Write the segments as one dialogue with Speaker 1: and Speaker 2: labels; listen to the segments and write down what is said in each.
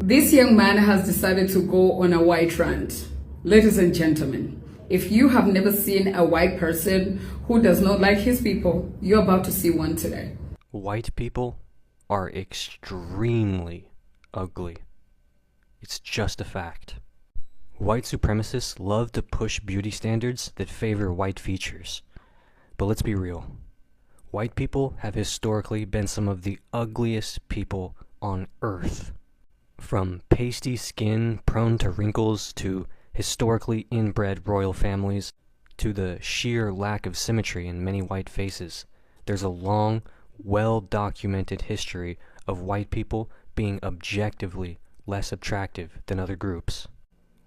Speaker 1: This young man has decided to go on a white rant. Ladies and gentlemen, if you have never seen a white person who does not like his people, you're about to see one today.
Speaker 2: White people are extremely ugly. It's just a fact. White supremacists love to push beauty standards that favor white features. But let's be real. White people have historically been some of the ugliest people on Earth. From pasty skin prone to wrinkles to historically inbred royal families to the sheer lack of symmetry in many white faces, there's a long, well-documented history of white people being objectively less attractive than other groups.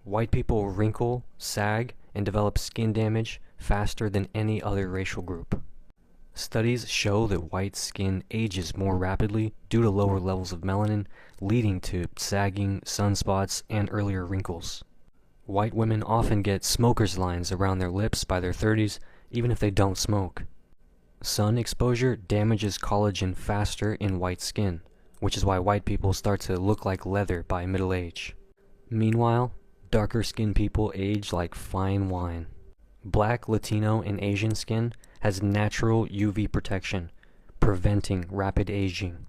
Speaker 2: White people wrinkle, sag, and develop skin damage faster than any other racial group. Studies show that white skin ages more rapidly due to lower levels of melanin, leading to sagging, sunspots, and earlier wrinkles. White women often get smoker's lines around their lips by their 30s, even if they don't smoke. Sun exposure damages collagen faster in white skin, which is why white people start to look like leather by middle age. Meanwhile, darker skinned people age like fine wine. Black, Latino, and Asian skin has natural UV protection, preventing rapid aging.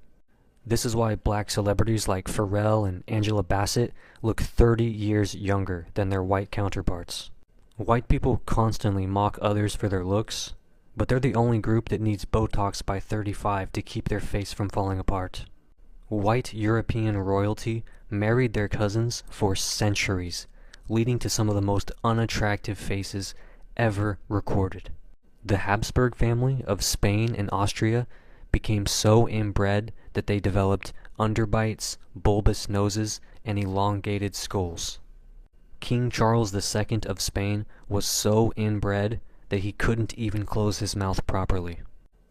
Speaker 2: This is why black celebrities like Pharrell and Angela Bassett look 30 years younger than their white counterparts. White people constantly mock others for their looks, but they're the only group that needs Botox by 35 to keep their face from falling apart. White European royalty married their cousins for centuries, leading to some of the most unattractive faces ever recorded. The Habsburg family of Spain and Austria became so inbred that they developed underbites, bulbous noses, and elongated skulls. King Charles II of Spain was so inbred that he couldn't even close his mouth properly.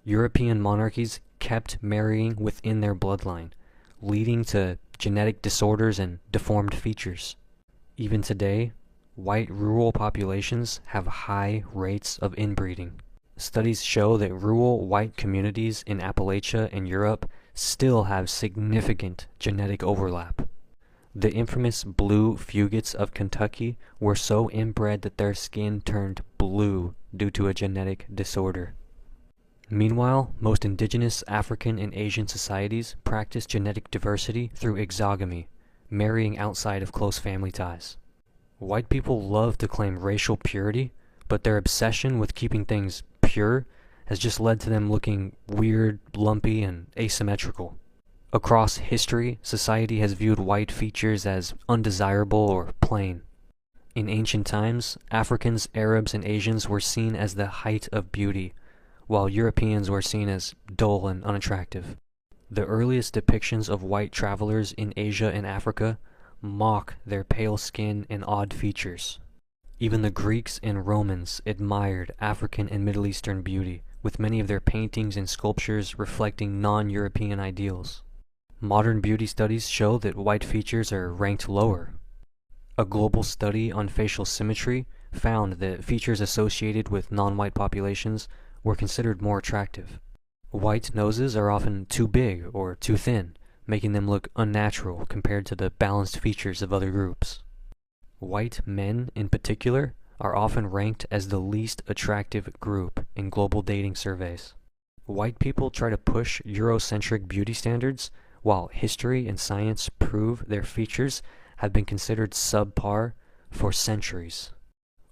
Speaker 2: European monarchies kept marrying within their bloodline, leading to genetic disorders and deformed features. Even today, white rural populations have high rates of inbreeding. Studies show that rural white communities in Appalachia and Europe still have significant genetic overlap. The infamous blue Fugates of Kentucky were so inbred that their skin turned blue due to a genetic disorder. Meanwhile, most indigenous African and Asian societies practice genetic diversity through exogamy, marrying outside of close family ties. White people love to claim racial purity, but their obsession with keeping things pure has just led to them looking weird, lumpy, and asymmetrical. Across history, society has viewed white features as undesirable or plain. In ancient times, Africans, Arabs, and Asians were seen as the height of beauty, while Europeans were seen as dull and unattractive. The earliest depictions of white travelers in Asia and Africa mock their pale skin and odd features. Even the Greeks and Romans admired African and Middle Eastern beauty, with many of their paintings and sculptures reflecting non-European ideals. Modern beauty studies show that white features are ranked lower. A global study on facial symmetry found that features associated with non-white populations were considered more attractive. White noses are often too big or too thin, making them look unnatural compared to the balanced features of other groups. White men, in particular, are often ranked as the least attractive group in global dating surveys. White people try to push Eurocentric beauty standards, while history and science prove their features have been considered subpar for centuries.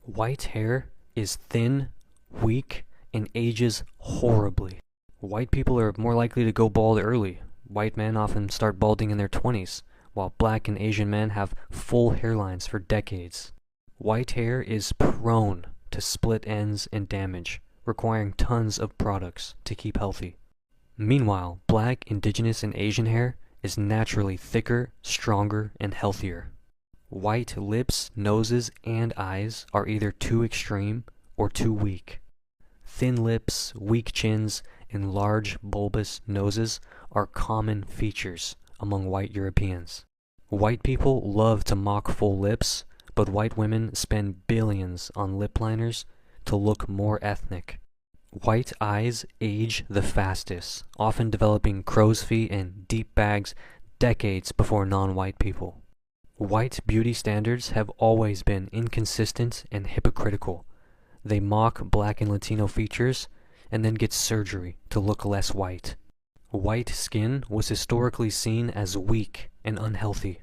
Speaker 2: White hair is thin, weak, and ages horribly. White people are more likely to go bald early. White men often start balding in their 20s, while black and Asian men have full hairlines for decades. White hair is prone to split ends and damage, requiring tons of products to keep healthy. Meanwhile, black, indigenous, and Asian hair is naturally thicker, stronger, and healthier. White lips, noses, and eyes are either too extreme or too weak. Thin lips, weak chins, and large bulbous noses are common features among white Europeans. White people love to mock full lips, but white women spend billions on lip liners to look more ethnic. White eyes age the fastest, often developing crow's feet and deep bags decades before non-white people. White beauty standards have always been inconsistent and hypocritical. They mock black and Latino features and then get surgery to look less white. White skin was historically seen as weak and unhealthy.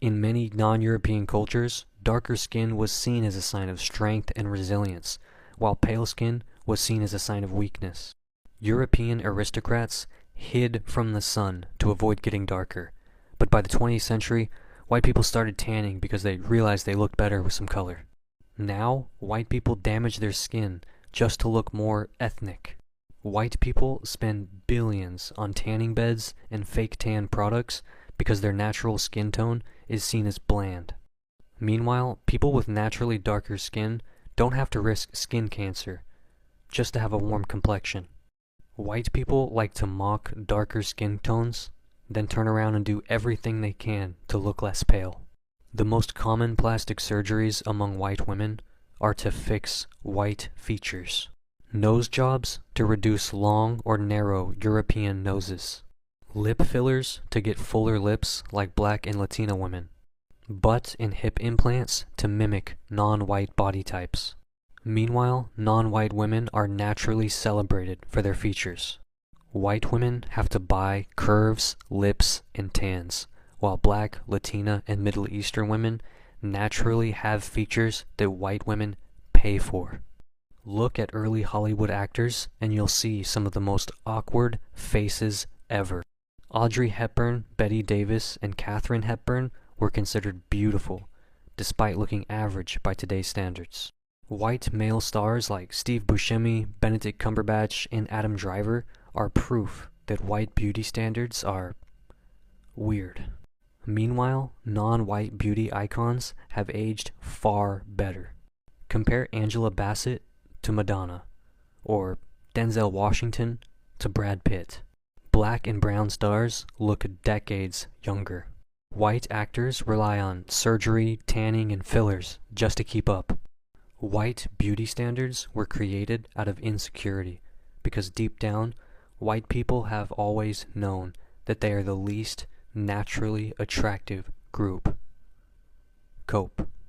Speaker 2: In many non-European cultures, darker skin was seen as a sign of strength and resilience, while pale skin was seen as a sign of weakness. European aristocrats hid from the sun to avoid getting darker, but by the 20th century, white people started tanning because they realized they looked better with some color. Now, white people damage their skin just to look more ethnic. White people spend billions on tanning beds and fake tan products because their natural skin tone is seen as bland. Meanwhile, people with naturally darker skin don't have to risk skin cancer just to have a warm complexion. White people like to mock darker skin tones, then turn around and do everything they can to look less pale. The most common plastic surgeries among white women are to fix white features. Nose jobs to reduce long or narrow European noses. Lip fillers to get fuller lips like black and Latino women. Butt and hip implants to mimic non-white body types. Meanwhile, non-white women are naturally celebrated for their features. White women have to buy curves, lips, and tans, while black, Latina, and Middle Eastern women naturally have features that white women pay for. Look at early Hollywood actors and you'll see some of the most awkward faces ever. Audrey Hepburn, Bette Davis, and Katharine Hepburn were considered beautiful, despite looking average by today's standards. White male stars like Steve Buscemi, Benedict Cumberbatch, and Adam Driver are proof that white beauty standards are weird. Meanwhile, non-white beauty icons have aged far better. Compare Angela Bassett to Madonna, or Denzel Washington to Brad Pitt. Black and brown stars look decades younger. White actors rely on surgery, tanning, and fillers just to keep up. White beauty standards were created out of insecurity, because deep down, white people have always known that they are the least naturally attractive group. Cope.